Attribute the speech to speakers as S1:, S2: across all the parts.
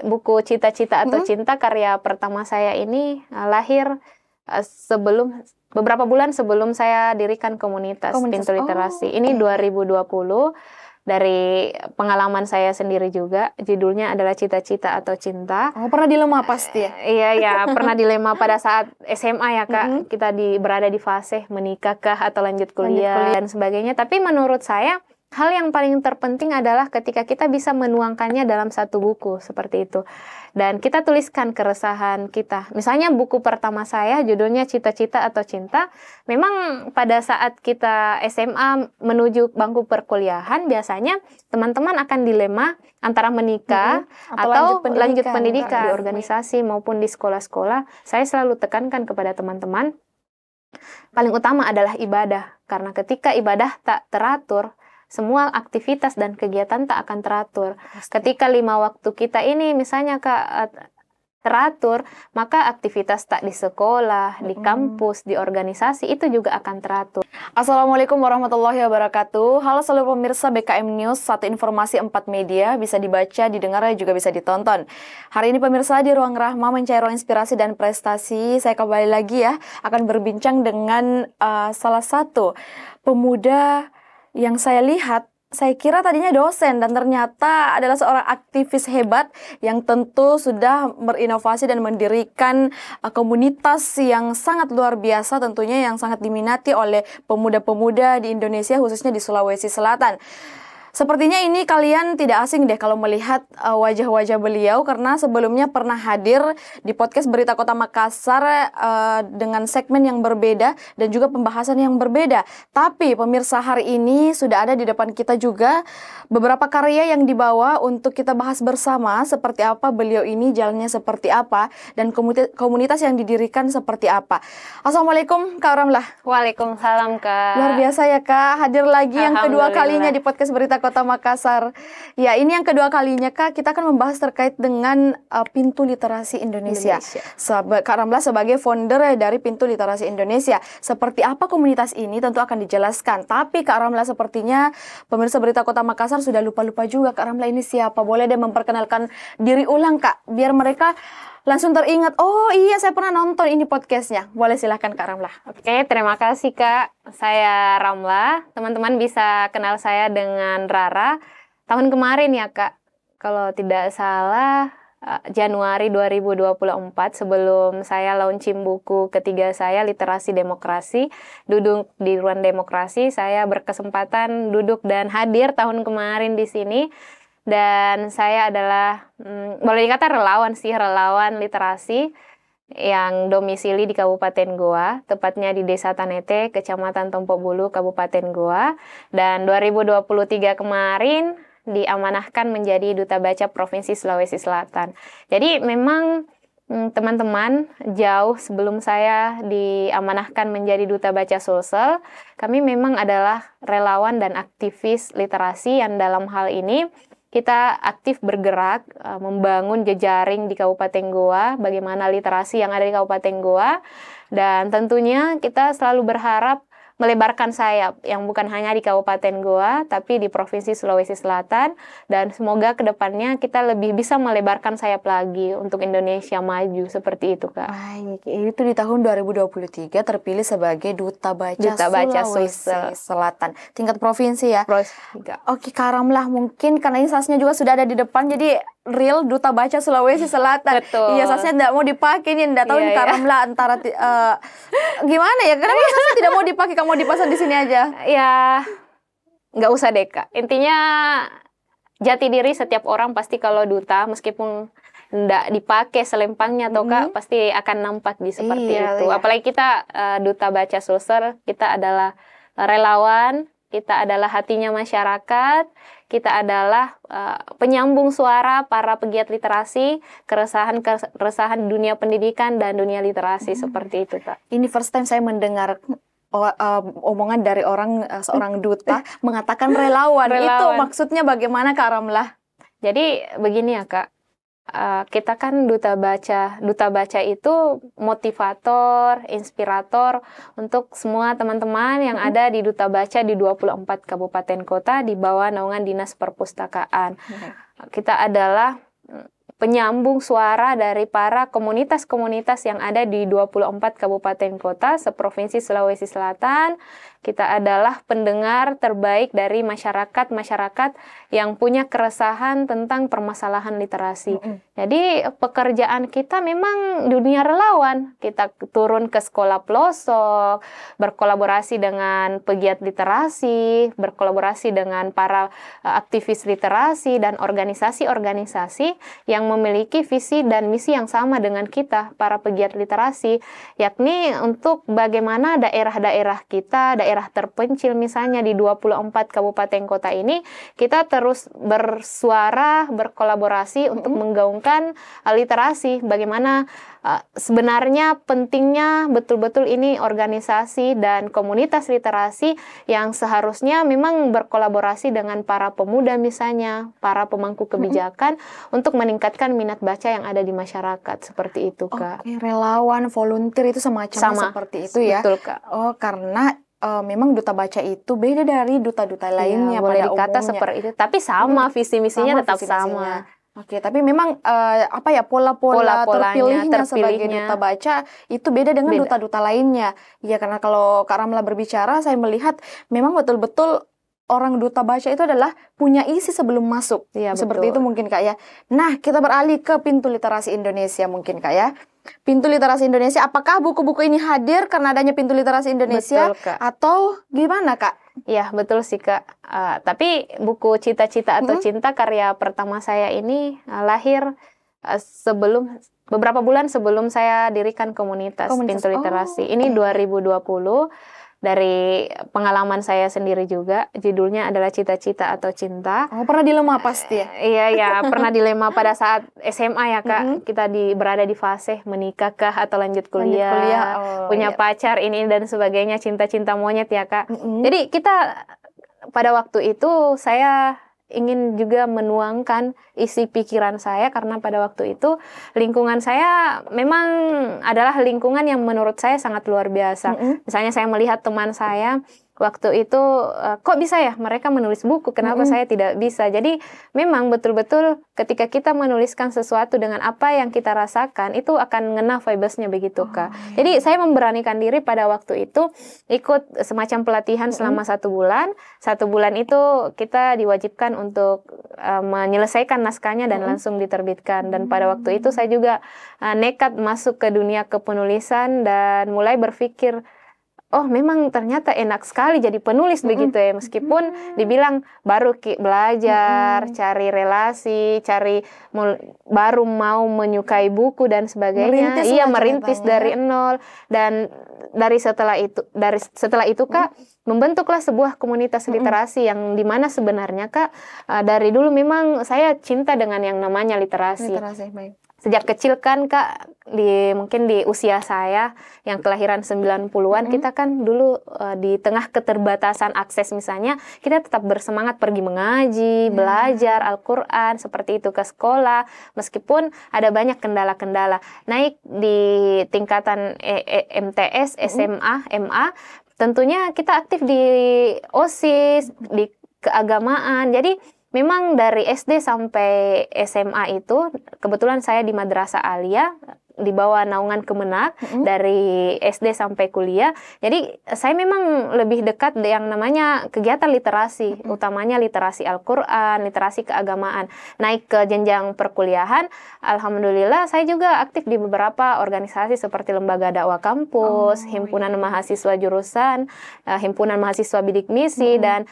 S1: buku Cita-Cita atau Cinta karya pertama saya ini lahir sebelum beberapa bulan sebelum saya dirikan komunitas Pintu Literasi. Ini 2020 dari pengalaman saya sendiri juga. Judulnya adalah Cita-Cita atau Cinta.
S2: Oh, pernah dilema pasti ya?
S1: Iya ya, pernah dilema pada saat SMA ya Kak. Kita berada di fase menikahkah atau lanjut kuliah dan sebagainya. Tapi menurut saya hal yang paling terpenting adalah ketika kita bisa menuangkannya dalam satu buku seperti itu. Dan kita tuliskan keresahan kita. Misalnya buku pertama saya judulnya Cita-Cita atau Cinta. Memang pada saat kita SMA menuju bangku perkuliahan biasanya teman-teman akan dilema antara menikah atau lanjut pendidikan di organisasi maupun di sekolah-sekolah. Saya selalu tekankan kepada teman-teman paling utama adalah ibadah. Karena ketika ibadah tak teratur, semua aktivitas dan kegiatan tak akan teratur. Ketika 5 waktu kita ini misalnya Kak teratur, maka aktivitas tak di sekolah, di kampus, di organisasi itu juga akan teratur.
S2: Assalamualaikum warahmatullahi wabarakatuh. Halo seluruh pemirsa BKM News, satu informasi 4 media, bisa dibaca, didengar, dan juga bisa ditonton. Hari ini pemirsa di Ruang Rahma mencari ruang inspirasi dan prestasi. Saya kembali lagi ya, akan berbincang dengan salah satu pemuda yang saya lihat, saya kira tadinya dosen dan ternyata adalah seorang aktivis hebat yang tentu sudah berinovasi dan mendirikan komunitas yang sangat luar biasa tentunya, yang sangat diminati oleh pemuda-pemuda di Indonesia, khususnya di Sulawesi Selatan. Sepertinya ini kalian tidak asing deh kalau melihat wajah-wajah beliau, karena sebelumnya pernah hadir di podcast Berita Kota Makassar dengan segmen yang berbeda dan juga pembahasan yang berbeda. Tapi pemirsa, hari ini sudah ada di depan kita juga beberapa karya yang dibawa untuk kita bahas bersama, seperti apa beliau ini, jalannya seperti apa, dan komunitas yang didirikan seperti apa. Assalamualaikum Kak Ramlah.
S1: Waalaikumsalam Kak.
S2: Luar biasa ya Kak, hadir lagi yang kedua kalinya di podcast Berita Kota Makassar. Ya, ini yang kedua kalinya Kak, kita akan membahas terkait dengan Pintu Literasi Indonesia. Kak Ramlah sebagai founder dari Pintu Literasi Indonesia. Seperti apa komunitas ini tentu akan dijelaskan. Tapi Kak Ramlah sepertinya pemirsa Berita Kota Makassar sudah lupa-lupa juga Kak Ramlah ini siapa. Boleh deh memperkenalkan diri ulang Kak, biar mereka langsung teringat, oh iya saya pernah nonton ini podcastnya. Boleh silahkan Kak Ramlah.
S1: Oke, terima kasih Kak. Saya Ramlah. Teman-teman bisa kenal saya dengan Rara. Tahun kemarin ya Kak, kalau tidak salah Januari 2024, sebelum saya launching buku ketiga saya, Literasi Demokrasi, duduk di Ruang Demokrasi, saya berkesempatan duduk dan hadir tahun kemarin di sini. Dan saya adalah, boleh dikata relawan literasi yang domisili di Kabupaten Goa, tepatnya di Desa Tanete, Kecamatan Tompobulu, Kabupaten Goa. Dan 2023 kemarin diamanahkan menjadi Duta Baca Provinsi Sulawesi Selatan. Jadi memang teman-teman, jauh sebelum saya diamanahkan menjadi Duta Baca Sulsel, kami memang adalah relawan dan aktivis literasi yang dalam hal ini kita aktif bergerak membangun jejaring di Kabupaten Goa, bagaimana literasi yang ada di Kabupaten Goa, dan tentunya kita selalu berharap melebarkan sayap yang bukan hanya di Kabupaten Goa, tapi di Provinsi Sulawesi Selatan, dan semoga kedepannya kita lebih bisa melebarkan sayap lagi untuk Indonesia maju, seperti itu Kak.
S2: Baik, itu di tahun 2023 terpilih sebagai Duta Baca Sulawesi Selatan, tingkat provinsi ya? Oke Kak Ramlah, mungkin karena ini sasnya juga sudah ada di depan, jadi real Duta Baca Sulawesi Selatan.
S1: Betul.
S2: Iya, sasnya tidak mau dipakai nih, tidak tahu nih Kak Ramlah antara gimana ya? Kenapa sasnya tidak mau dipakai, kamu mau dipasang di sini aja?
S1: Ya, nggak usah deh Kak. Intinya jati diri setiap orang pasti kalau duta, meskipun nggak dipakai selempangnya atau Kak, pasti akan nampak di seperti itu. Iya. Apalagi kita Duta Baca Sulsel, kita adalah relawan, kita adalah hatinya masyarakat, kita adalah penyambung suara para pegiat literasi, keresahan dunia pendidikan dan dunia literasi, seperti itu Kak.
S2: Ini first time saya mendengar omongan dari seorang duta mengatakan relawan. Itu maksudnya bagaimana Kak Ramlah?
S1: Jadi begini ya Kak, kita kan duta baca itu motivator, inspirator untuk semua teman-teman yang ada di Duta Baca di 24 kabupaten kota di bawah naungan Dinas Perpustakaan. Kita adalah penyambung suara dari para komunitas-komunitas yang ada di 24 kabupaten kota seprovinsi Sulawesi Selatan. Kita adalah pendengar terbaik dari masyarakat-masyarakat yang punya keresahan tentang permasalahan literasi. Jadi pekerjaan kita memang dunia relawan. Kita turun ke sekolah pelosok, berkolaborasi dengan pegiat literasi, berkolaborasi dengan para aktivis literasi dan organisasi-organisasi yang memiliki visi dan misi yang sama dengan kita, para pegiat literasi, yakni untuk bagaimana daerah-daerah kita, daerah terpencil misalnya di 24 kabupaten kota ini, kita terus bersuara, berkolaborasi untuk menggaungkan literasi. Bagaimana sebenarnya pentingnya betul-betul ini organisasi dan komunitas literasi yang seharusnya memang berkolaborasi dengan para pemuda misalnya, para pemangku kebijakan untuk meningkatkan minat baca yang ada di masyarakat, seperti itu, Kak.
S2: Oke, relawan, volunteer itu semacamnya seperti itu ya.
S1: Betul, Kak.
S2: Oh, karena memang duta baca itu beda dari duta-duta lainnya
S1: boleh
S2: pada
S1: dikata
S2: umumnya.
S1: seperti itu, tapi sama visi misinya tetap
S2: visi-misinya.
S1: sama.
S2: Oke, tapi memang pola-pola terpilihnya sebagai duta baca itu beda dengan duta-duta lainnya. Ya, karena kalau Kak Ramla berbicara, saya melihat memang betul-betul orang duta baca itu adalah punya isi sebelum masuk.
S1: Iya,
S2: seperti
S1: betul.
S2: itu mungkin, Kak, ya. Nah, kita beralih ke Pintu Literasi Indonesia mungkin, Kak, ya. Pintu Literasi Indonesia, apakah buku-buku ini hadir karena adanya Pintu Literasi Indonesia?
S1: Betul, Kak.
S2: Atau gimana, Kak?
S1: Ya, betul sih, Kak. Tapi buku Cita-Cita atau Cinta karya pertama saya ini lahir beberapa bulan sebelum saya dirikan komunitas Pintu Literasi. Ini 2020. Dari pengalaman saya sendiri juga, judulnya adalah Cita-Cita atau Cinta.
S2: Oh, pernah dilema pasti ya?
S1: Iya, pernah dilema pada saat SMA ya, Kak. Kita berada di fase menikahkah atau lanjut kuliah, punya pacar ini dan sebagainya, cinta-cinta monyet ya, Kak. Jadi kita pada waktu itu saya ingin juga menuangkan isi pikiran saya, karena pada waktu itu lingkungan saya memang adalah lingkungan yang menurut saya sangat luar biasa. Misalnya saya melihat teman saya waktu itu, kok bisa ya mereka menulis buku, kenapa saya tidak bisa? Jadi memang betul-betul ketika kita menuliskan sesuatu dengan apa yang kita rasakan, itu akan ngena vibes-nya begitu, Kak. Jadi saya memberanikan diri pada waktu itu ikut semacam pelatihan selama 1 bulan. 1 bulan itu kita diwajibkan untuk menyelesaikan naskahnya dan langsung diterbitkan. Dan pada waktu itu saya juga nekat masuk ke dunia kepenulisan dan mulai berpikir, oh memang ternyata enak sekali jadi penulis begitu ya, meskipun dibilang baru belajar, cari relasi, baru mau menyukai buku dan sebagainya. Merintis dari nol. Dan setelah itu Kak, membentuklah sebuah komunitas literasi yang dimana sebenarnya, Kak, dari dulu memang saya cinta dengan yang namanya literasi.
S2: Baik.
S1: Sejak kecil kan, Kak, mungkin di usia saya yang kelahiran 90-an, kita kan dulu di tengah keterbatasan akses misalnya, kita tetap bersemangat pergi mengaji, belajar Al-Quran, seperti itu, ke sekolah, meskipun ada banyak kendala-kendala. Naik di tingkatan MTS, SMA, MA, tentunya kita aktif di OSIS, di keagamaan. Jadi memang dari SD sampai SMA itu, kebetulan saya di Madrasah Aliyah, di bawah naungan Kemenak, dari SD sampai kuliah. Jadi saya memang lebih dekat yang namanya kegiatan literasi, utamanya literasi Al-Quran, literasi keagamaan. Naik ke jenjang perkuliahan, alhamdulillah saya juga aktif di beberapa organisasi seperti Lembaga Dakwah Kampus, Himpunan Mahasiswa Jurusan, Himpunan Mahasiswa Bidik Misi, dan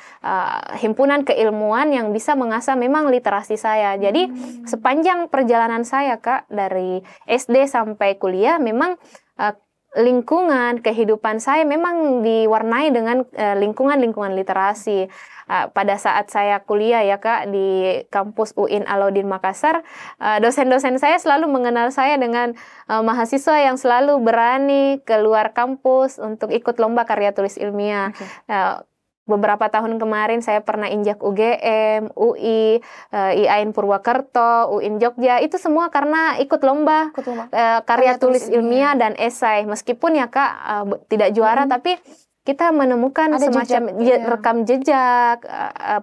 S1: Himpunan Keilmuan yang bisa mengasah memang literasi saya. Jadi sepanjang perjalanan saya, Kak, dari SD sampai kuliah, memang lingkungan kehidupan saya memang diwarnai dengan lingkungan literasi. Pada saat saya kuliah ya, Kak, di kampus UIN Alauddin Makassar, dosen-dosen saya selalu mengenal saya dengan mahasiswa yang selalu berani keluar kampus untuk ikut lomba karya tulis ilmiah. Beberapa tahun kemarin saya pernah injak UGM, UI, IAIN Purwakarta, UIN Jogja, itu semua karena ikut lomba karya tulis ilmiah dan esai. Meskipun ya, Kak, tidak juara, tapi kita menemukan
S2: Ada
S1: semacam
S2: jejak, iya.
S1: rekam jejak,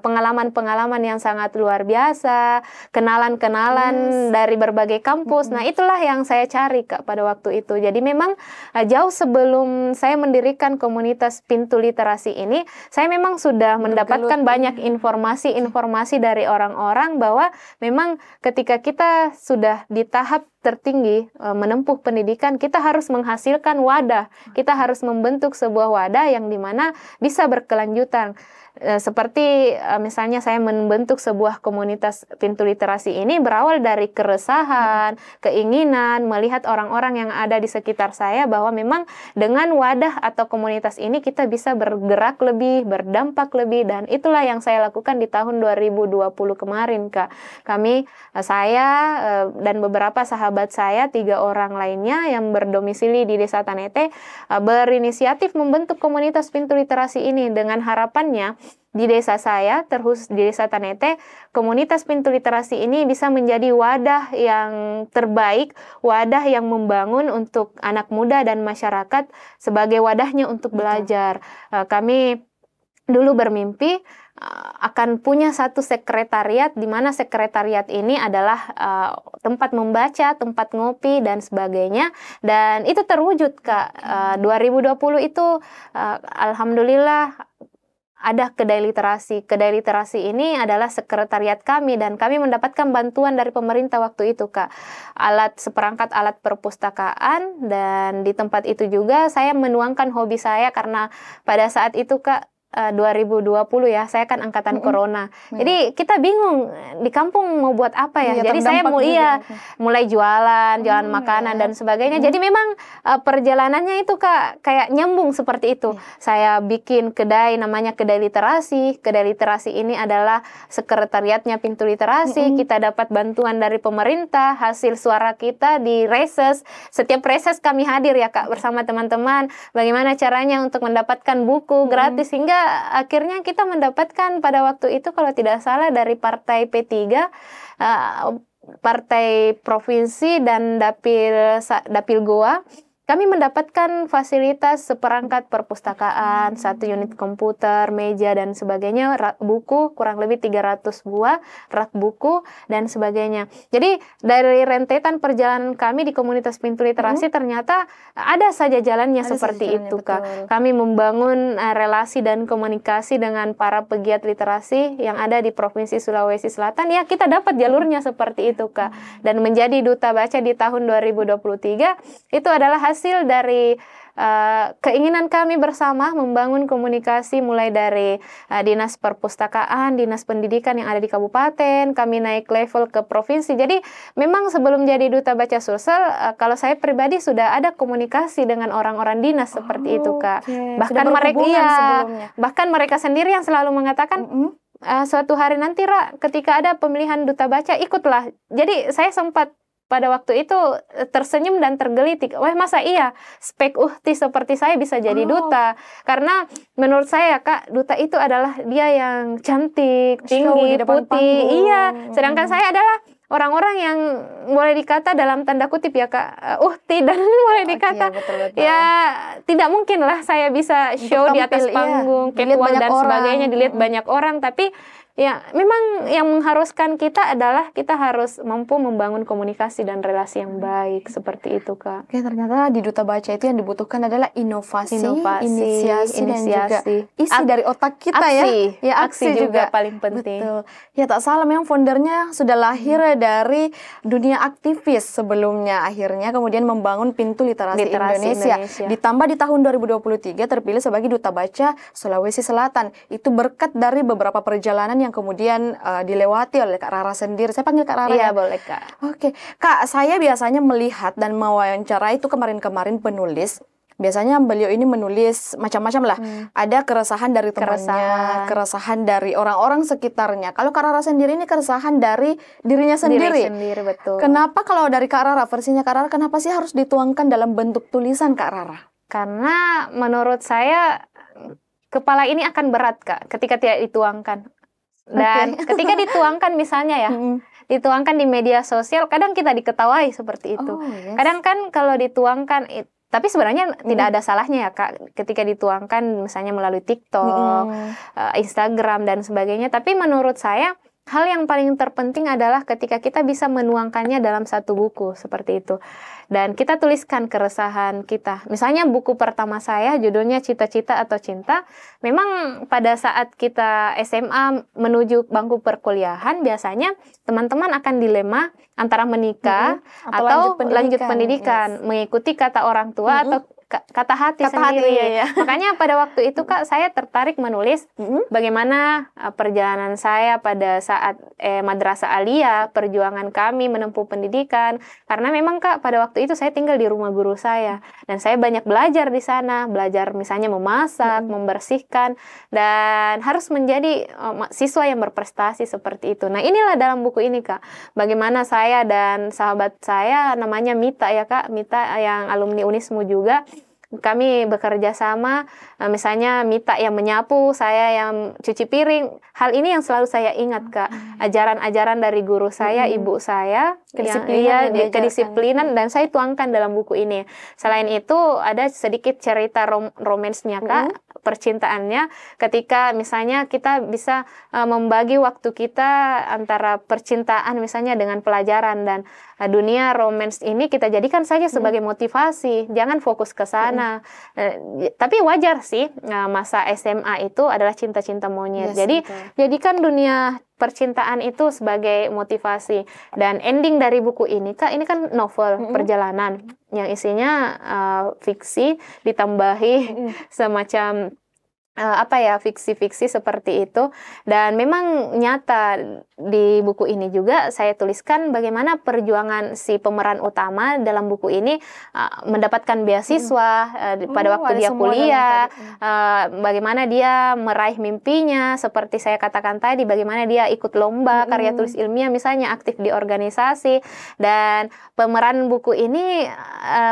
S1: pengalaman-pengalaman yang sangat luar biasa, kenalan-kenalan dari berbagai kampus. Nah, itulah yang saya cari, Kak, pada waktu itu. Jadi memang jauh sebelum saya mendirikan komunitas Pintu Literasi ini, saya memang sudah mendapatkan banyak informasi-informasi dari orang-orang bahwa memang ketika kita sudah di tahap tertinggi menempuh pendidikan, kita harus menghasilkan wadah, kita harus membentuk sebuah wadah yang dimana bisa berkelanjutan. Seperti misalnya saya membentuk sebuah komunitas Pintu Literasi ini berawal dari keresahan, keinginan melihat orang-orang yang ada di sekitar saya bahwa memang dengan wadah atau komunitas ini kita bisa bergerak lebih, berdampak lebih, dan itulah yang saya lakukan di tahun 2020 kemarin, Kak. Saya dan beberapa sahabat saya, 3 orang lainnya yang berdomisili di Desa Tanete, berinisiatif membentuk komunitas Pintu Literasi ini dengan harapannya di desa saya, terkhusus di Desa Tanete, komunitas Pintu Literasi ini bisa menjadi wadah yang terbaik, wadah yang membangun untuk anak muda dan masyarakat sebagai wadahnya untuk belajar. Kami dulu bermimpi akan punya satu sekretariat, di mana sekretariat ini adalah tempat membaca, tempat ngopi, dan sebagainya. Dan itu terwujud, Kak. 2020 itu alhamdulillah ada kedai literasi. Kedai literasi ini adalah sekretariat kami dan kami mendapatkan bantuan dari pemerintah waktu itu, Kak. Seperangkat alat perpustakaan, dan di tempat itu juga saya menuangkan hobi saya karena pada saat itu, Kak, 2020 ya, saya kan angkatan corona. Jadi kita bingung di kampung mau buat apa ya. Jadi saya mulai jualan makanan dan sebagainya. Jadi memang perjalanannya itu, Kak, kayak nyambung seperti itu. Saya bikin kedai namanya Kedai Literasi. Kedai Literasi ini adalah sekretariatnya Pintu Literasi. Kita dapat bantuan dari pemerintah, hasil suara kita di reses. Setiap reses kami hadir ya, Kak, bersama teman-teman. Bagaimana caranya untuk mendapatkan buku gratis, hingga akhirnya kita mendapatkan pada waktu itu kalau tidak salah dari partai P3, partai provinsi dan dapil Goa, kami mendapatkan fasilitas seperangkat perpustakaan, 1 unit komputer, meja dan sebagainya, buku kurang lebih 300 buah, rak buku dan sebagainya. Jadi dari rentetan perjalanan kami di komunitas Pintu Literasi ternyata ada saja jalannya seperti itu, Kak. Kami membangun relasi dan komunikasi dengan para pegiat literasi yang ada di Provinsi Sulawesi Selatan. Ya, kita dapat jalurnya seperti itu, Kak. Dan menjadi duta baca di tahun 2023 itu adalah hasil dari keinginan kami bersama membangun komunikasi mulai dari dinas perpustakaan, dinas pendidikan yang ada di kabupaten, kami naik level ke provinsi. Jadi memang sebelum jadi duta baca Sulsel, kalau saya pribadi sudah ada komunikasi dengan orang-orang dinas seperti itu, Kak. Bahkan mereka sendiri yang selalu mengatakan suatu hari nanti, Ra, ketika ada pemilihan duta baca, ikutlah. Jadi saya sempat pada waktu itu tersenyum dan tergelitik. Wah, masa iya spek uhti seperti saya bisa jadi duta? Karena menurut saya, Kak, duta itu adalah dia yang cantik, tinggi, putih. Iya, sedangkan saya adalah orang-orang yang boleh dikata dalam tanda kutip ya, Kak, uhti, dan boleh dikata ya tidak mungkin lah saya bisa show di atas panggung, catwalk dan sebagainya, dilihat banyak orang. Tapi ya, memang yang mengharuskan kita adalah kita harus mampu membangun komunikasi dan relasi yang baik seperti itu, Kak.
S2: Oke, ternyata di duta baca itu yang dibutuhkan adalah inovasi, inisiasi dan juga isi dari otak kita,
S1: aksi juga paling penting.
S2: Betul. Ya, tak salah, memang foundernya sudah lahir dari dunia aktivis sebelumnya, akhirnya kemudian membangun Pintu Literasi Indonesia. Ditambah di tahun 2023 terpilih sebagai duta baca Sulawesi Selatan. Itu berkat dari beberapa perjalanan yang kemudian dilewati oleh Kak Rara sendiri. Saya panggil Kak Rara.
S1: Iya, boleh, Kak.
S2: Oke, Kak, saya biasanya melihat dan mewawancara itu kemarin-kemarin penulis. Biasanya beliau ini menulis macam-macam lah. Ada keresahan dari temannya, keresahan dari orang-orang sekitarnya. Kalau Kak Rara sendiri ini keresahan dari dirinya sendiri.
S1: Betul.
S2: Kenapa kalau dari Kak Rara, versinya Kak Rara, kenapa sih harus dituangkan dalam bentuk tulisan, Kak Rara?
S1: Karena menurut saya kepala ini akan berat, Kak, ketika tidak dituangkan. Dan ketika dituangkan misalnya ya, dituangkan di media sosial, kadang kita diketawai seperti itu. Kadang kan kalau dituangkan Tapi sebenarnya tidak ada salahnya ya Kak, ketika dituangkan misalnya melalui TikTok, Instagram dan sebagainya. Tapi menurut saya hal yang paling terpenting adalah ketika kita bisa menuangkannya dalam satu buku seperti itu. Dan kita tuliskan keresahan kita. Misalnya buku pertama saya judulnya Cita-Cita atau Cinta. Memang pada saat kita SMA menuju bangku perkuliahan, biasanya teman-teman akan dilema antara menikah atau lanjut pendidikan, mengikuti kata orang tua atau kata hati sendiri.
S2: Ya.
S1: Makanya pada waktu itu Kak, saya tertarik menulis bagaimana perjalanan saya pada saat Madrasah Aliyah, perjuangan kami menempuh pendidikan. Karena memang Kak, pada waktu itu saya tinggal di rumah guru saya dan saya banyak belajar di sana, belajar misalnya memasak, membersihkan, dan harus menjadi siswa yang berprestasi seperti itu. Nah, inilah dalam buku ini Kak, bagaimana saya dan sahabat saya namanya Mita ya Kak, Mita yang alumni Unismu juga. Kami bekerja sama, misalnya Mita yang menyapu, saya yang cuci piring. Hal ini yang selalu saya ingat Kak, ajaran-ajaran dari guru saya, ibu saya, kedisiplinan, dan saya tuangkan dalam buku ini. Selain itu ada sedikit cerita romansnya Kak, percintaannya, ketika misalnya kita bisa membagi waktu kita antara percintaan misalnya dengan pelajaran, dan dunia romans ini kita jadikan saja sebagai motivasi, jangan fokus ke sana. Tapi wajar sih, masa SMA itu adalah cinta-cinta monyet. Jadi jadikan dunia percintaan itu sebagai motivasi. Dan ending dari buku ini Kak, ini kan novel perjalanan yang isinya fiksi ditambahi semacam fiksi-fiksi seperti itu. Dan memang nyata di buku ini juga saya tuliskan bagaimana perjuangan si pemeran utama dalam buku ini mendapatkan beasiswa pada waktu dia kuliah, bagaimana dia meraih mimpinya, seperti saya katakan tadi, bagaimana dia ikut lomba karya tulis ilmiah misalnya, aktif di organisasi. Dan pemeran buku ini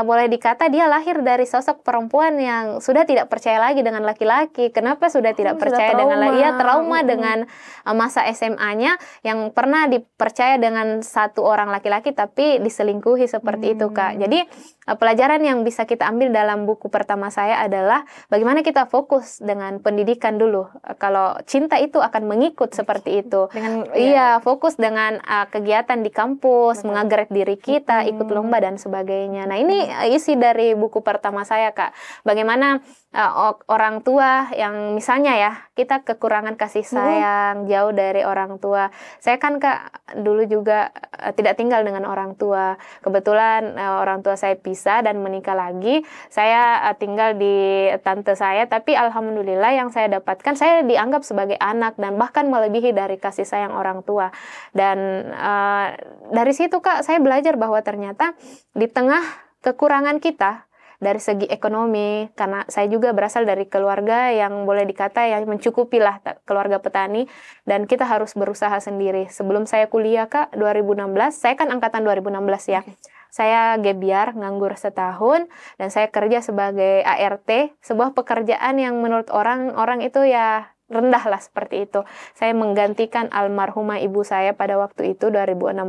S1: boleh dikata dia lahir dari sosok perempuan yang sudah tidak percaya lagi dengan laki-laki. Kenapa sudah tidak percaya dengan trauma dengan masa SMA-nya yang pernah dipercaya dengan satu orang laki-laki tapi diselingkuhi seperti itu Kak. Jadi pelajaran yang bisa kita ambil dalam buku pertama saya adalah bagaimana kita fokus dengan pendidikan dulu. Kalau cinta itu akan mengikut seperti itu. Fokus dengan kegiatan di kampus, mengagreg diri kita, ikut lomba dan sebagainya. Nah, ini isi dari buku pertama saya Kak. Bagaimana orang tua yang misalnya ya, kita kekurangan kasih sayang, jauh dari orang tua. Saya kan Kak dulu juga tidak tinggal dengan orang tua. Kebetulan orang tua saya pisah dan menikah lagi. Saya tinggal di tante saya, tapi alhamdulillah yang saya dapatkan, saya dianggap sebagai anak dan bahkan melebihi dari kasih sayang orang tua. Dan dari situ Kak, saya belajar bahwa ternyata di tengah kekurangan kita dari segi ekonomi, karena saya juga berasal dari keluarga yang boleh dikata yang mencukupi lah, keluarga petani, dan kita harus berusaha sendiri. Sebelum saya kuliah Kak, 2016, saya kan angkatan 2016 ya. Saya gebiar, nganggur setahun, dan saya kerja sebagai ART, sebuah pekerjaan yang menurut orang itu ya rendah lah seperti itu. Saya menggantikan almarhumah ibu saya pada waktu itu 2016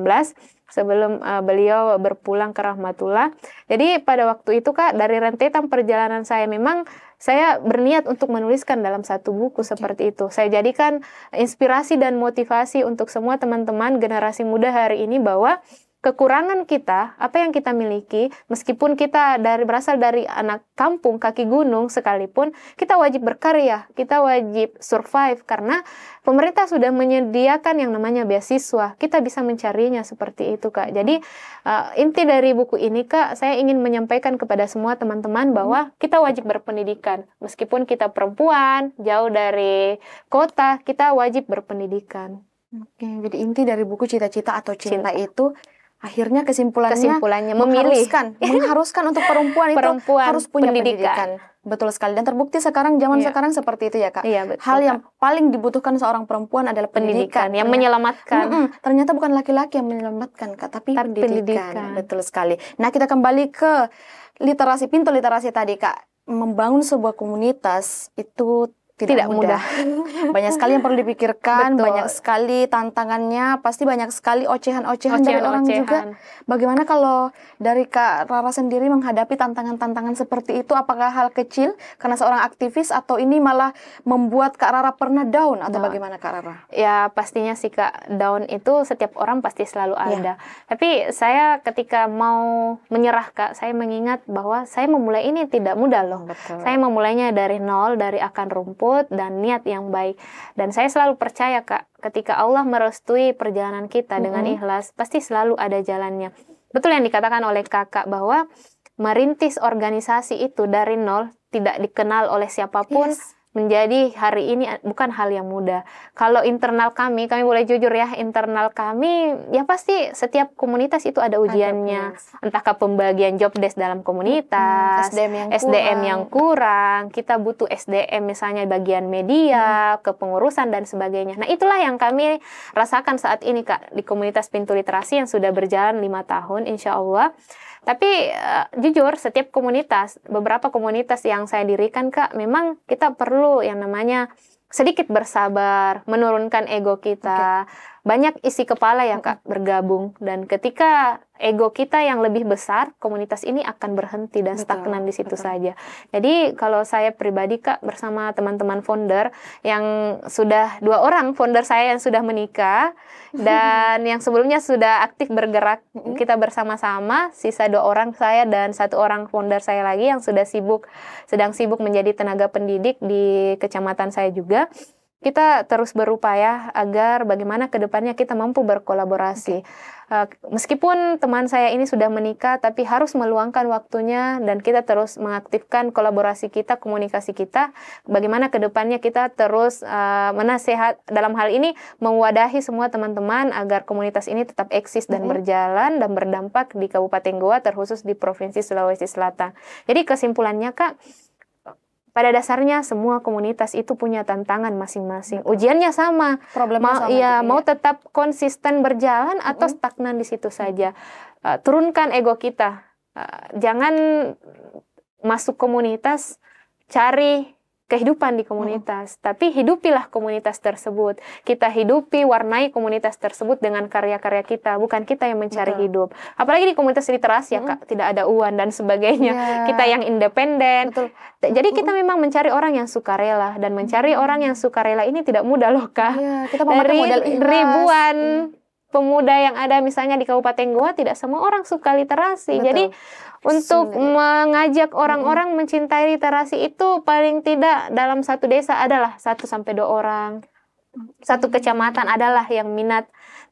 S1: sebelum beliau berpulang ke rahmatullah. Jadi pada waktu itu Kak, dari rentetan perjalanan saya memang saya berniat untuk menuliskan dalam satu buku seperti itu. Saya jadikan inspirasi dan motivasi untuk semua teman-teman generasi muda hari ini bahwa kekurangan kita, apa yang kita miliki, meskipun kita berasal dari anak kampung kaki gunung sekalipun, kita wajib berkarya, kita wajib survive, karena pemerintah sudah menyediakan yang namanya beasiswa, kita bisa mencarinya seperti itu Kak. Jadi inti dari buku ini Kak, saya ingin menyampaikan kepada semua teman-teman bahwa kita wajib berpendidikan, meskipun kita perempuan, jauh dari kota, kita wajib berpendidikan.
S2: Oke, jadi inti dari buku Cita-Cita atau Cinta itu akhirnya kesimpulannya mengharuskan untuk perempuan itu harus punya pendidikan. Betul sekali, dan terbukti sekarang sekarang seperti itu ya Kak.
S1: Betul,
S2: hal yang paling dibutuhkan seorang perempuan adalah pendidikan
S1: yang menyelamatkan.
S2: Ternyata bukan laki-laki yang menyelamatkan Kak, tapi pendidikan. Betul sekali. Nah, kita kembali ke literasi, pintu literasi tadi Kak. Membangun sebuah komunitas itu
S1: tidak mudah.
S2: Banyak sekali yang perlu dipikirkan,
S1: Betul.
S2: banyak sekali tantangannya, pasti banyak sekali ocehan-ocehan dari orang juga.
S1: Ocehan-ocehan.
S2: Bagaimana kalau dari Kak Rara sendiri menghadapi tantangan-tantangan seperti itu? Apakah hal kecil karena seorang aktivis atau ini malah membuat Kak Rara pernah down atau bagaimana Kak Rara?
S1: Ya pastinya sih Kak, down itu setiap orang pasti selalu ada. Tapi saya ketika mau menyerah Kak, saya mengingat bahwa saya memulai ini tidak mudah loh.
S2: Betul.
S1: Saya memulainya dari nol, dari akar rumput dan niat yang baik. Dan saya selalu percaya Kak, ketika Allah merestui perjalanan kita dengan ikhlas, pasti selalu ada jalannya. Betul yang dikatakan oleh Kakak bahwa merintis organisasi itu dari nol, tidak dikenal oleh siapapun, menjadi hari ini bukan hal yang mudah. Kalau internal kami boleh jujur ya, internal kami ya pasti setiap komunitas itu ada ujiannya. Entahkah pembagian job desk dalam komunitas, SDM yang kurang, kita butuh SDM misalnya bagian media, kepengurusan dan sebagainya. Nah itulah yang kami rasakan saat ini Kak, di komunitas Pintu Literasi yang sudah berjalan 5 tahun insya Allah. Tapi jujur setiap komunitas, beberapa komunitas yang saya dirikan Kak, memang kita perlu yang namanya sedikit bersabar, menurunkan ego kita. Banyak isi kepala yang Kak bergabung, dan ketika ego kita yang lebih besar, komunitas ini akan berhenti dan stagnan di situ saja. Jadi kalau saya pribadi Kak bersama teman-teman founder yang sudah 2 orang founder saya yang sudah menikah dan yang sebelumnya sudah aktif bergerak, kita bersama-sama, sisa 2 orang saya dan 1 orang founder saya lagi yang sedang sibuk menjadi tenaga pendidik di kecamatan saya juga. Kita terus berupaya agar bagaimana ke depannya kita mampu berkolaborasi. Meskipun teman saya ini sudah menikah, tapi harus meluangkan waktunya dan kita terus mengaktifkan kolaborasi kita, komunikasi kita. Bagaimana ke depannya kita terus menasehat dalam hal ini, mewadahi semua teman-teman agar komunitas ini tetap eksis dan berjalan dan berdampak di Kabupaten Goa, terkhusus di Provinsi Sulawesi Selatan. Jadi kesimpulannya Kak, pada dasarnya semua komunitas itu punya tantangan masing-masing. Ujiannya sama. Mau tetap konsisten berjalan atau stagnan di situ saja. Turunkan ego kita. Jangan masuk komunitas cari kehidupan di komunitas, tapi hidupilah komunitas tersebut. Kita hidupi, warnai komunitas tersebut dengan karya-karya kita, bukan kita yang mencari hidup. Apalagi di komunitas literasi ya Kak, tidak ada uang dan sebagainya. Kita yang independen. Jadi kita memang mencari orang yang sukarela, dan mencari orang yang sukarela ini tidak mudah loh Kak.
S2: Kita
S1: dari
S2: modal
S1: ribuan pemuda yang ada misalnya di Kabupaten Goa, tidak semua orang suka literasi. Jadi untuk mengajak orang-orang mencintai literasi itu paling tidak dalam satu desa adalah 1-2 orang. Satu kecamatan adalah yang minat.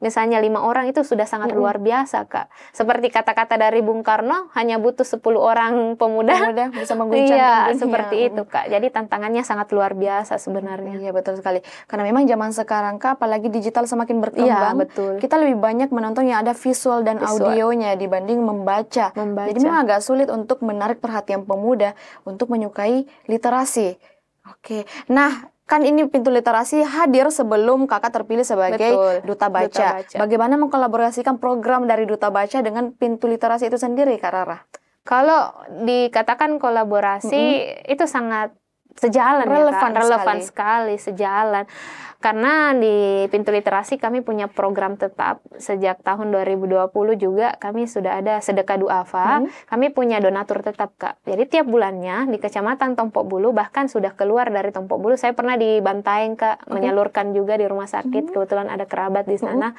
S1: Misalnya 5 orang itu sudah sangat luar biasa Kak. Seperti kata-kata dari Bung Karno, hanya butuh 10 orang pemuda
S2: bisa mengguncangkan dunia.
S1: Seperti itu Kak. Jadi tantangannya sangat luar biasa sebenarnya.
S2: Iya betul sekali. Karena memang zaman sekarang Kak, apalagi digital semakin berkembang, kita lebih banyak menonton yang ada visual dan audionya dibanding membaca. Jadi memang agak sulit untuk menarik perhatian pemuda untuk menyukai literasi. Nah, kan ini Pintu Literasi hadir sebelum Kakak terpilih sebagai Duta Baca. Bagaimana mengkolaborasikan program dari Duta Baca dengan Pintu Literasi itu sendiri Kak Rara?
S1: Kalau dikatakan kolaborasi itu sangat sejalan, relevan sekali sejalan. Karena di Pintu Literasi kami punya program tetap sejak tahun 2020 juga, kami sudah ada sedekah duafa. Kami punya donatur tetap Kak. Jadi tiap bulannya di Kecamatan Tompok Bulu, bahkan sudah keluar dari Tompok Bulu, saya pernah di Bantaeng Kak, menyalurkan juga di rumah sakit, kebetulan ada kerabat di sana.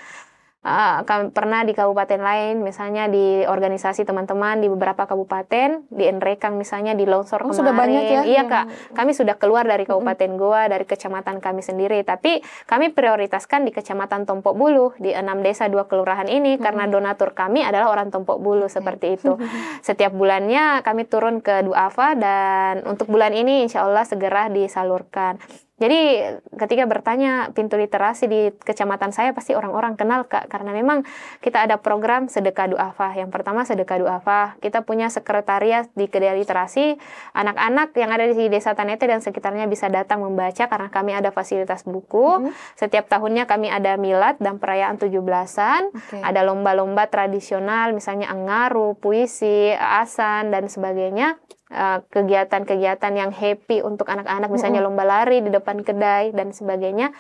S1: Kami pernah di kabupaten lain, misalnya di organisasi teman-teman di beberapa kabupaten, di Enrekang misalnya, di Longsor kemarin.
S2: Sudah banyak ya?
S1: Iya Kak, kami sudah keluar dari Kabupaten Goa, dari kecamatan kami sendiri. Tapi kami prioritaskan di Kecamatan Tompok Bulu, di 6 desa 2 kelurahan ini, karena donatur kami adalah orang Tompok Bulu, seperti itu. Setiap bulannya kami turun ke duafa, dan untuk bulan ini insya Allah segera disalurkan. Jadi ketika bertanya Pintu Literasi di kecamatan saya, pasti orang-orang kenal Kak, karena memang kita ada program sedekah duafa. Yang pertama sedekah duafa, kita punya sekretariat di Kedai Literasi, anak-anak yang ada di Desa Tanete dan sekitarnya bisa datang membaca karena kami ada fasilitas buku. Setiap tahunnya kami ada milad dan perayaan 17-an, ada lomba-lomba tradisional misalnya angaru, puisi, asan dan sebagainya. kegiatan-kegiatan yang happy untuk anak-anak, misalnya lomba lari di depan kedai dan sebagainya.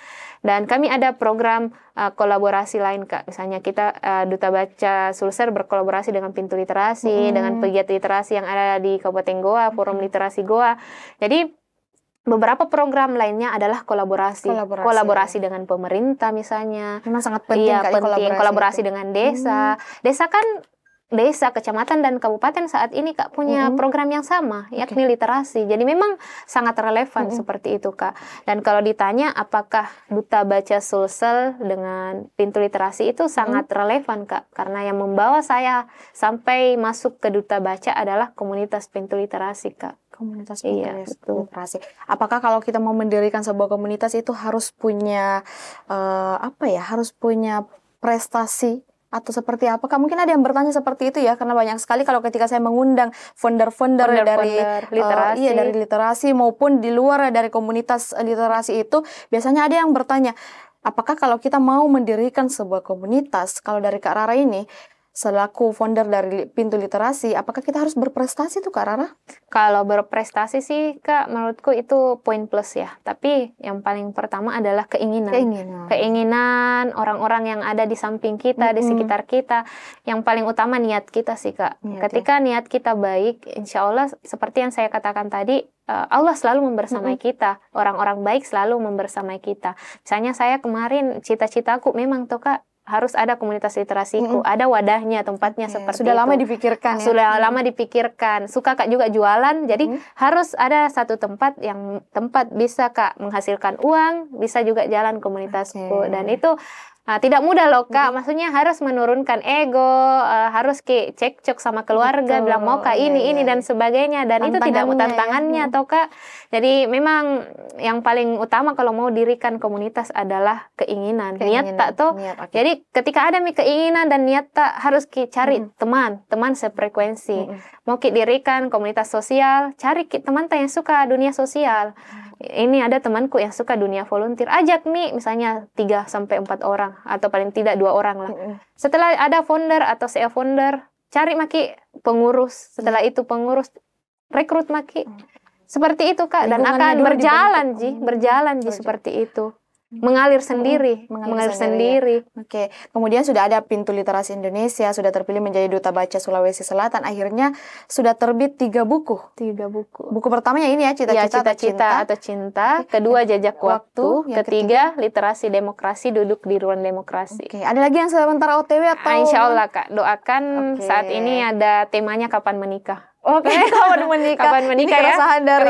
S1: Dan kami ada program kolaborasi lain, Kak. Misalnya kita Duta Baca Sulsel berkolaborasi dengan Pintu Literasi, dengan pegiat literasi yang ada di Kabupaten Goa, Forum Literasi Goa. Jadi beberapa program lainnya adalah kolaborasi dengan pemerintah misalnya.
S2: Memang sangat penting
S1: Iya,
S2: kali
S1: penting kolaborasi
S2: itu.
S1: dengan desa. Desa kan desa, kecamatan dan kabupaten saat ini Kak punya program yang sama, yakni literasi. Jadi memang sangat relevan seperti itu, Kak. Dan kalau ditanya apakah Duta Baca Sulsel dengan Pintu Literasi itu sangat relevan, Kak. Karena yang membawa saya sampai masuk ke Duta Baca adalah komunitas Pintu Literasi, Kak.
S2: Komunitas
S1: Iya, betul.
S2: literasi. Apakah kalau kita mau mendirikan sebuah komunitas itu harus punya harus punya prestasi atau seperti apa? Mungkin ada yang bertanya seperti itu ya, karena banyak sekali kalau ketika saya mengundang founder-founder dari
S1: literasi.
S2: dari literasi maupun di luar dari komunitas literasi itu, biasanya ada yang bertanya, apakah kalau kita mau mendirikan sebuah komunitas, kalau dari Kak Rara ini selaku founder dari Pintu Literasi, apakah kita harus berprestasi tuh Kak Rara?
S1: Kalau berprestasi sih Kak, menurutku itu poin plus ya. Tapi yang paling pertama adalah keinginan. Keinginan orang-orang yang ada di samping kita, di sekitar kita. Yang paling utama niat kita sih Kak. Ketika niat kita baik, insya Allah seperti yang saya katakan tadi, Allah selalu membersamai kita. Orang-orang baik selalu membersamai kita. Misalnya saya kemarin cita-citaku memang tuh Kak, harus ada komunitas literasiku, ada wadahnya, tempatnya seperti
S2: sudah
S1: itu.
S2: lama dipikirkan ya?
S1: Sudah lama dipikirkan. Suka Kak juga jualan, jadi harus ada satu tempat yang bisa Kak menghasilkan uang, bisa juga jalan komunitasku. Dan itu tidak mudah loh Kak, maksudnya harus menurunkan ego, harus cekcok sama keluarga, bilang mau Kak ini dan sebagainya, dan itu tidak tantangannya toh Kak. Jadi memang yang paling utama kalau mau dirikan komunitas adalah keinginan. Niat tak toh. Jadi ketika ada keinginan dan niat tak, harus cari teman sefrekuensi. Mau dirikan komunitas sosial, cari teman yang suka dunia sosial. Ini ada temanku yang suka dunia volunteer, ajak misalnya 3-4 orang atau paling tidak 2 orang lah. Setelah ada founder atau CEO founder, cari pengurus. Setelah itu pengurus rekrut seperti itu Kak, dan akan berjalan seperti itu. Mengalir sendiri.
S2: Oke. Kemudian sudah ada Pintu Literasi Indonesia, sudah terpilih menjadi Duta Baca Sulawesi Selatan. Akhirnya sudah terbit 3 buku. Buku pertamanya ini ya, Cita-Cita
S1: atau Cinta. Kedua, Jajak Waktu. Ketiga, Literasi Demokrasi, Duduk di Ruang Demokrasi.
S2: Oke. Ada lagi yang sementara OTW atau?
S1: Insya Allah Kak, doakan saat ini ada temanya Kapan Menikah.
S2: Oke, kapan menikah.
S1: Ini
S2: ya? Keresahan dari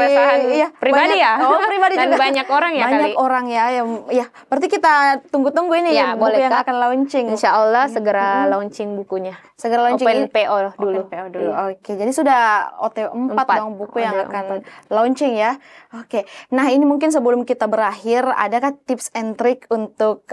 S1: pribadi ya.
S2: Pribadi
S1: dan
S2: juga.
S1: Banyak orang ya
S2: banyak
S1: kali.
S2: orang ya. Berarti kita tunggu-tunggu ini
S1: ya,
S2: buku
S1: boleh,
S2: yang
S1: Kak.
S2: akan launching.
S1: Insya Allah segera launching bukunya.
S2: Segera launching.
S1: Open PO dulu.
S2: Oke, jadi sudah OTW 4 dong buku yang akan launching ya. Oke. Nah, ini mungkin sebelum kita berakhir, adakah tips and trick untuk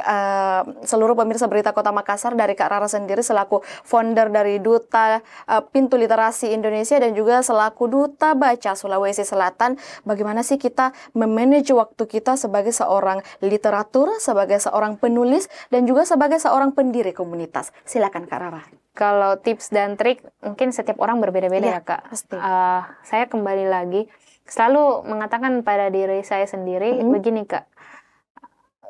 S2: seluruh pemirsa Berita Kota Makassar dari Kak Rara sendiri selaku founder dari Duta Pintu Literasi Indonesia dan juga selaku Duta Baca Sulawesi Selatan, bagaimana sih kita memanage waktu kita sebagai seorang literatur, sebagai seorang penulis, dan juga sebagai seorang pendiri komunitas? Silakan Kak Rara.
S1: Kalau tips dan trik, mungkin setiap orang berbeda-beda ya Kak.
S2: Pasti.
S1: Saya kembali lagi, selalu mengatakan pada diri saya sendiri, begini Kak.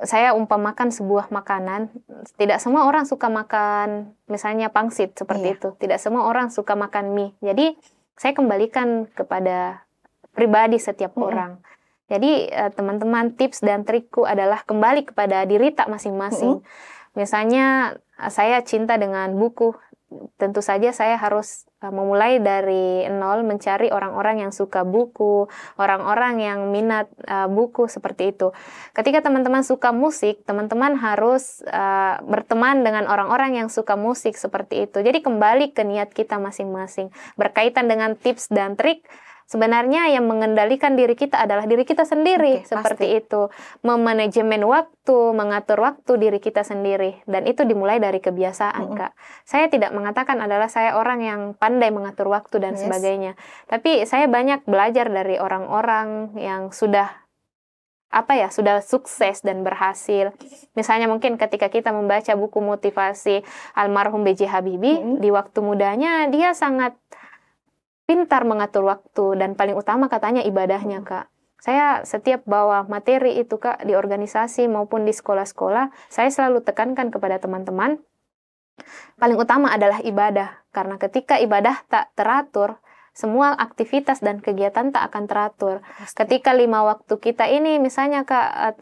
S1: Saya umpamakan sebuah makanan, tidak semua orang suka makan misalnya pangsit seperti itu. Tidak semua orang suka makan mie. Jadi saya kembalikan kepada pribadi setiap orang. Jadi teman-teman, tips dan trikku adalah kembali kepada diri tak masing-masing. Misalnya saya cinta dengan buku, tentu saja saya harus memulai dari nol, mencari orang-orang yang suka buku, orang-orang yang minat buku seperti itu. Ketika teman-teman suka musik, teman-teman harus berteman dengan orang-orang yang suka musik seperti itu. Jadi kembali ke niat kita masing-masing. Berkaitan dengan tips dan trik, sebenarnya yang mengendalikan diri kita adalah diri kita sendiri. Seperti itu. Memanajemen waktu, mengatur waktu diri kita sendiri. Dan itu dimulai dari kebiasaan, Kak. Saya tidak mengatakan adalah saya orang yang pandai mengatur waktu dan sebagainya. Tapi saya banyak belajar dari orang-orang yang sudah sukses dan berhasil. Misalnya mungkin ketika kita membaca buku motivasi almarhum B.J. Habibie, di waktu mudanya dia sangat pintar mengatur waktu, dan paling utama katanya ibadahnya, Kak. Saya setiap bawa materi itu, Kak, di organisasi maupun di sekolah-sekolah, saya selalu tekankan kepada teman-teman, paling utama adalah ibadah. Karena ketika ibadah tak teratur, semua aktivitas dan kegiatan tak akan teratur. Ketika 5 waktu kita ini misalnya, Kak,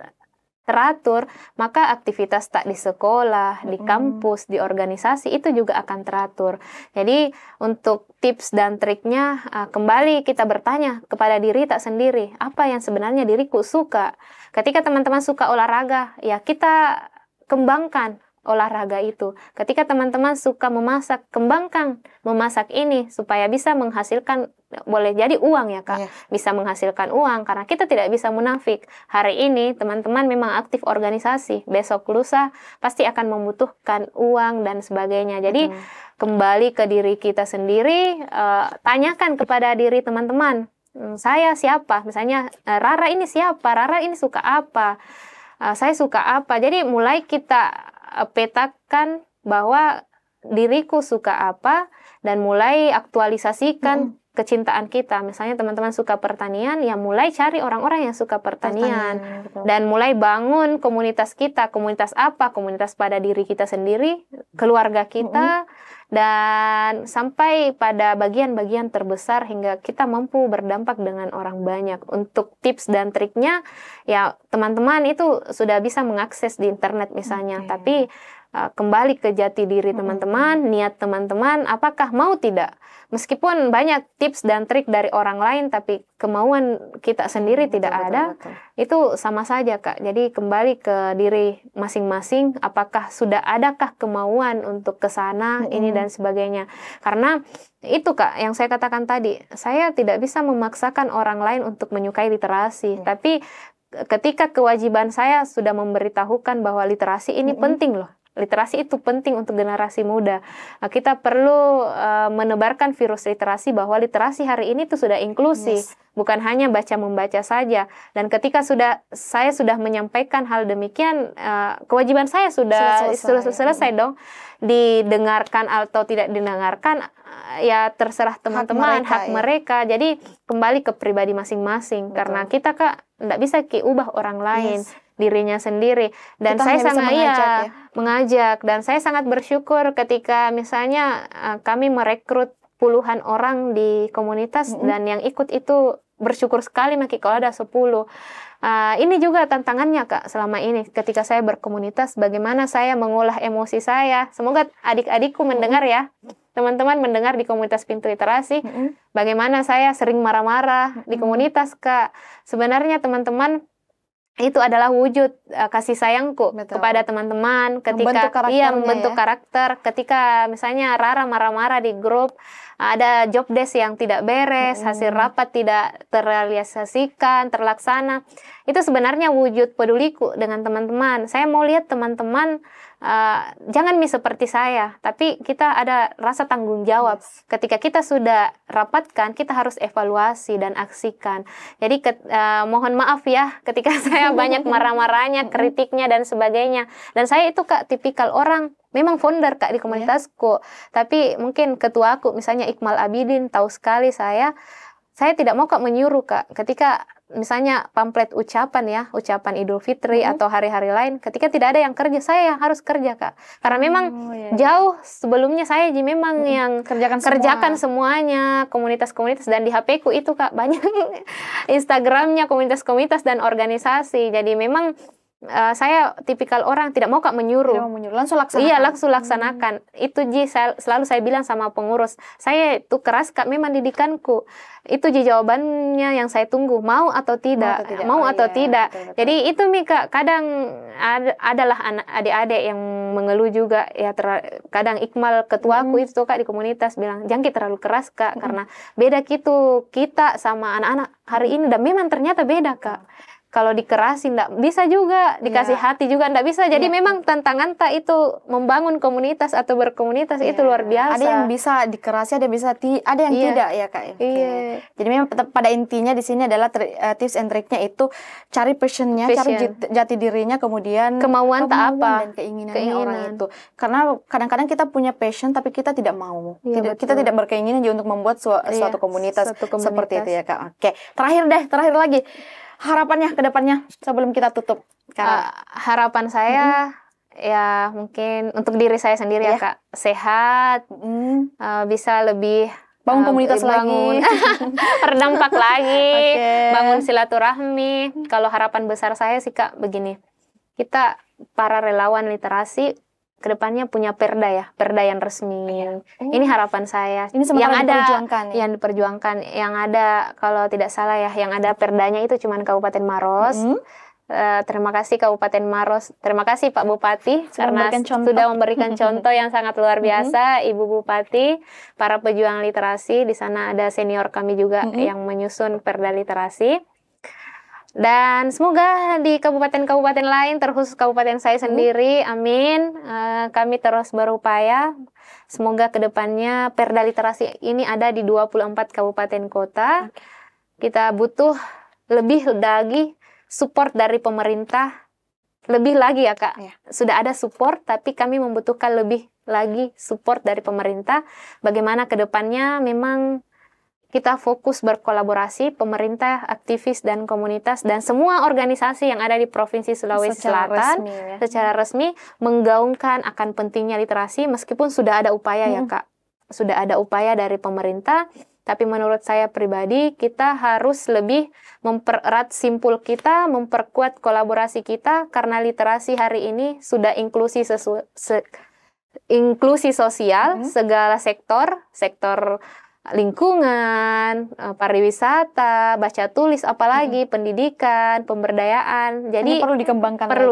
S1: teratur, maka aktivitas tak di sekolah, di kampus, di organisasi itu juga akan teratur. Jadi untuk tips dan triknya, kembali kita bertanya kepada diri tak sendiri, apa yang sebenarnya diriku suka. Ketika teman-teman suka olahraga, ya kita kembangkan olahraga itu. Ketika teman-teman suka memasak, kembangkan memasak ini supaya bisa menghasilkan, boleh jadi uang ya, Kak. Bisa menghasilkan uang, karena kita tidak bisa munafik. Hari ini teman-teman memang aktif organisasi, besok lusa pasti akan membutuhkan uang dan sebagainya. Jadi kembali ke diri kita sendiri, tanyakan kepada diri teman-teman, saya siapa? Misalnya Rara ini siapa? Rara ini suka apa? Saya suka apa? Jadi mulai kita petakan bahwa diriku suka apa, dan mulai aktualisasikan kecintaan kita. Misalnya teman-teman suka pertanian, ya mulai cari orang-orang yang suka pertanian. Dan mulai bangun komunitas kita. Komunitas apa? Komunitas pada diri kita sendiri, keluarga kita, dan sampai pada bagian-bagian terbesar hingga kita mampu berdampak dengan orang banyak. Untuk tips dan triknya, ya teman-teman itu sudah bisa mengakses di internet misalnya. Tapi kembali ke jati diri teman-teman, niat teman-teman, apakah mau tidak? Meskipun banyak tips dan trik dari orang lain, tapi kemauan kita sendiri tidak ada, itu sama saja, Kak. Jadi kembali ke diri masing-masing, apakah sudah adakah kemauan untuk ke sana, ini dan sebagainya. Karena itu, Kak, yang saya katakan tadi, saya tidak bisa memaksakan orang lain untuk menyukai literasi, tapi ketika kewajiban saya sudah memberitahukan bahwa literasi ini penting loh. Literasi itu penting untuk generasi muda. Kita perlu menebarkan virus literasi, bahwa literasi hari ini tuh sudah inklusi, bukan hanya baca-membaca saja. Dan ketika saya sudah menyampaikan hal demikian, kewajiban saya sudah selesai dong. Didengarkan atau tidak didengarkan, ya terserah teman-teman, hak mereka. Jadi kembali ke pribadi masing-masing. Karena kita, Kak, tidak bisa ubah orang lain. Dirinya sendiri. Dan kita saya sangat mengajak, dan saya sangat bersyukur ketika misalnya kami merekrut puluhan orang di komunitas, dan yang ikut itu bersyukur sekali kalau ada 10. Ini juga tantangannya, Kak, selama ini ketika saya berkomunitas, bagaimana saya mengolah emosi saya. Semoga adik-adikku mendengar ya, teman-teman mendengar di komunitas Pintu Literasi, bagaimana saya sering marah-marah di komunitas, Kak. Sebenarnya teman-teman, itu adalah wujud kasih sayangku kepada teman-teman ketika membentuk karakter. Ketika misalnya Rara marah-marah di grup, ada job desk yang tidak beres, hasil rapat tidak terrealisasikan, terlaksana, itu sebenarnya wujud peduliku dengan teman-teman. Saya mau lihat teman-teman jangan seperti saya, tapi kita ada rasa tanggung jawab. Ketika kita sudah rapatkan, kita harus evaluasi dan aksikan. Jadi mohon maaf ya ketika saya banyak marah-marahnya, kritiknya dan sebagainya. Dan saya itu, Kak, tipikal orang, memang founder, Kak, di komunitasku. Tapi mungkin ketua aku misalnya Iqmal Abidin tahu sekali saya tidak mau, Kak, menyuruh, Kak. Ketika misalnya pamflet ucapan Idul Fitri atau hari-hari lain, ketika tidak ada yang kerja, saya yang harus kerja, Kak. Karena memang jauh sebelumnya saya memang yang kerjakan semuanya, komunitas-komunitas, dan di HP ku itu, Kak, banyak Instagramnya komunitas-komunitas dan organisasi. Jadi memang saya tipikal orang tidak mau, Kak, menyuruh. Langsung laksanakan. Iya, langsung laksanakan. Itu selalu saya bilang sama pengurus, saya itu keras, Kak, memang didikanku. Itu jawabannya yang saya tunggu, mau atau tidak. Betul. Jadi itu Kak, kadang adalah adik-adik yang mengeluh juga ya. Kadang Iqmal ketuaku itu, Kak, di komunitas bilang, jangan kita terlalu keras, Kak, karena beda gitu kita sama anak-anak hari ini, dan memang ternyata beda, Kak. kalau dikerasin nggak bisa juga, dikasih hati juga nggak bisa. Jadi memang tantangan tak itu membangun komunitas atau berkomunitas itu luar biasa.
S2: Ada yang bisa dikerasi, ada yang tidak ya Kak. Jadi memang pada intinya di sini adalah tips and triknya itu cari passionnya, cari jati dirinya, kemudian
S1: kemauan tak apa
S2: dan keinginannya orang itu. Karena kadang-kadang kita punya passion tapi kita tidak mau, kita tidak berkeinginan juga untuk membuat suatu komunitas seperti itu ya Kak. Oke, terakhir lagi. Harapannya ke depannya sebelum kita tutup.
S1: Harapan saya ya mungkin untuk diri saya sendiri ya Kak, sehat, bisa lebih
S2: bangun komunitas lagi,
S1: berdampak lagi, bangun silaturahmi. Kalau harapan besar saya sih Kak begini, kita para relawan literasi kedepannya punya perda yang resmi. Ini harapan saya.
S2: Ini yang ada
S1: yang diperjuangkan, yang ada kalau tidak salah ya, yang ada perdanya itu cuma Kabupaten Maros. Terima kasih Kabupaten Maros, terima kasih Pak Bupati karena sudah memberikan contoh yang sangat luar biasa. Ibu Bupati, para pejuang literasi, di sana ada senior kami juga yang menyusun perda literasi. Dan semoga di kabupaten-kabupaten lain, terkhusus kabupaten saya sendiri, amin, kami terus berupaya. Semoga kedepannya perda literasi ini ada di 24 kabupaten kota. Kita butuh lebih lagi support dari pemerintah, lebih lagi ya Kak. Sudah ada support, tapi kami membutuhkan lebih lagi support dari pemerintah. Bagaimana kedepannya memang kita fokus berkolaborasi, pemerintah, aktivis, dan komunitas, dan semua organisasi yang ada di Provinsi Sulawesi Selatan secara resmi menggaungkan akan pentingnya literasi, meskipun sudah ada upaya ya Kak. Sudah ada upaya dari pemerintah, tapi menurut saya pribadi, kita harus lebih mempererat simpul kita, memperkuat kolaborasi kita, karena literasi hari ini sudah inklusi sosial, segala sektor lingkungan, pariwisata, baca tulis, apalagi pendidikan, pemberdayaan. Jadi perlu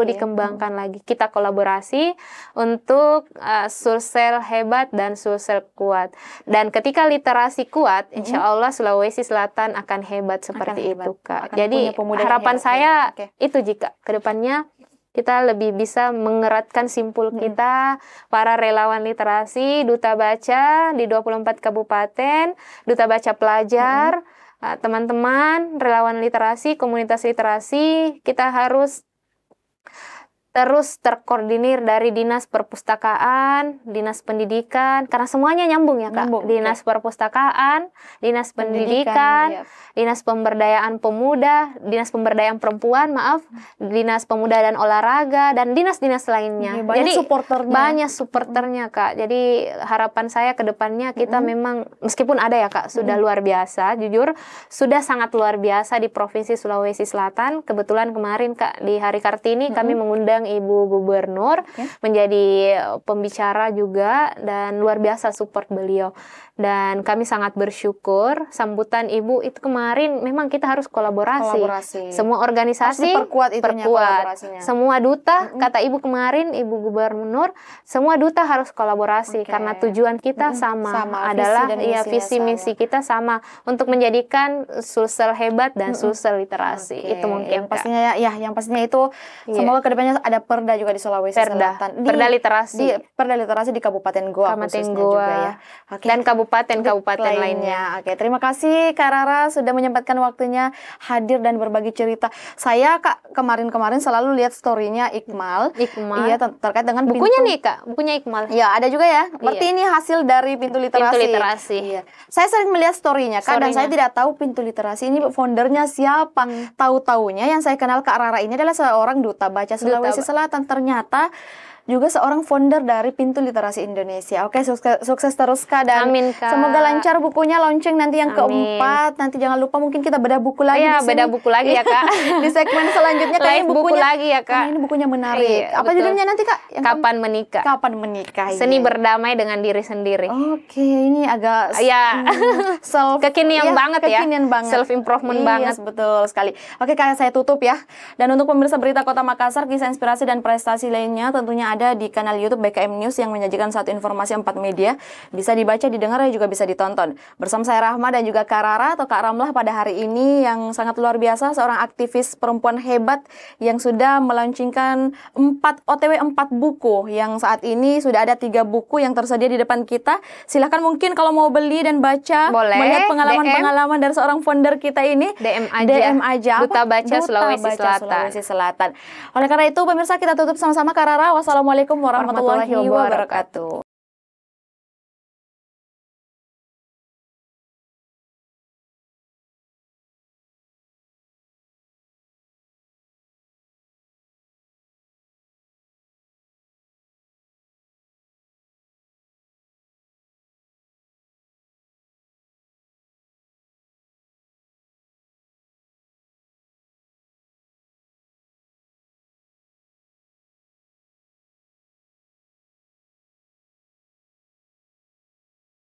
S1: dikembangkan lagi. Kita kolaborasi untuk Sulsel hebat dan Sulsel kuat. Dan ketika literasi kuat, insya Allah Sulawesi Selatan akan hebat seperti itu Kak. Jadi harapan saya itu, jika kedepannya kita lebih bisa mengeratkan simpul kita, para relawan literasi, duta baca di 24 kabupaten, duta baca pelajar, teman-teman, relawan literasi, komunitas literasi, kita harus terus terkoordinir dari Dinas Perpustakaan, Dinas Pendidikan, karena semuanya nyambung ya Kak. Dinas Perpustakaan, Dinas Pendidikan, Dinas Pemberdayaan Pemuda, Dinas Pemberdayaan Perempuan, Dinas Pemuda dan Olahraga, dan dinas-dinas lainnya.
S2: Banyak
S1: supporternya Kak. Jadi harapan saya ke depannya kita memang, meskipun ada ya Kak, sudah luar biasa, jujur, sudah sangat luar biasa di Provinsi Sulawesi Selatan. Kebetulan kemarin Kak, di Hari Kartini kami mengundang Ibu Gubernur menjadi pembicara juga, dan luar biasa support beliau. Dan kami sangat bersyukur sambutan Ibu itu kemarin. Memang kita harus kolaborasi. Semua organisasi perkuat. Semua duta, kata Ibu kemarin, Ibu Gubernur, semua duta harus kolaborasi karena tujuan kita sama adalah visi misi kita sama untuk menjadikan Sulsel hebat dan Sulsel literasi. Itu mungkin
S2: yang pastinya itu semoga kedepannya ada perda juga di Sulawesi Selatan.
S1: Perda literasi.
S2: Perda literasi di Kabupaten Goa khususnya juga ya.
S1: Dan kabupaten lainnya.
S2: Terima kasih Kak Rara sudah menyempatkan waktunya hadir dan berbagi cerita. Saya Kak kemarin selalu lihat story-nya Iqmal. Iya, terkait dengan
S1: bukunya nih Kak, bukunya Iqmal.
S2: Iya, ada juga ya. Berarti ini hasil dari Pintu Literasi. Iya. Saya sering melihat story-nya Kak, dan saya tidak tahu Pintu Literasi ini foundernya siapa. Tahu-taunya yang saya kenal Kak Rara ini adalah seorang duta baca Sulawesi Selatan. Ternyata juga seorang founder dari Pintu Literasi Indonesia. Oke, sukses terus Kak, dan
S1: amin, Kak.
S2: Semoga lancar bukunya launching nanti yang keempat. Nanti jangan lupa mungkin kita bedah buku lagi di sini.
S1: Beda buku lagi ya Kak.
S2: Di segmen selanjutnya kayaknya
S1: buku lagi ya Kak.
S2: Ini bukunya menarik. Apa judulnya nanti Kak?
S1: Kapan Menikah.
S2: Kapan Menikah.
S1: Seni berdamai dengan diri sendiri.
S2: Oke, ini agak
S1: kekinian banget ya. Self
S2: Iya,
S1: improvement banget.
S2: Betul sekali. Oke Kak, saya tutup ya. Dan untuk pemirsa Berita Kota Makassar, kisah inspirasi dan prestasi lainnya tentunya ada ada di kanal YouTube BKM News yang menyajikan satu informasi 4 media. Bisa dibaca, didengar, dan juga bisa ditonton. Bersama saya Rahma dan juga Kak Rara atau Kak Ramlah pada hari ini yang sangat luar biasa, seorang aktivis perempuan hebat yang sudah melaunchingkan 4 buku, yang saat ini sudah ada 3 buku yang tersedia di depan kita. Silahkan mungkin kalau mau beli dan baca,
S1: Boleh,
S2: melihat pengalaman-pengalaman dari seorang founder kita ini,
S1: DM aja.
S2: Duta Baca Sulawesi Selatan. Oleh karena itu pemirsa, kita tutup sama-sama Kak Rara. Wassalamualaikum warahmatullahi wabarakatuh.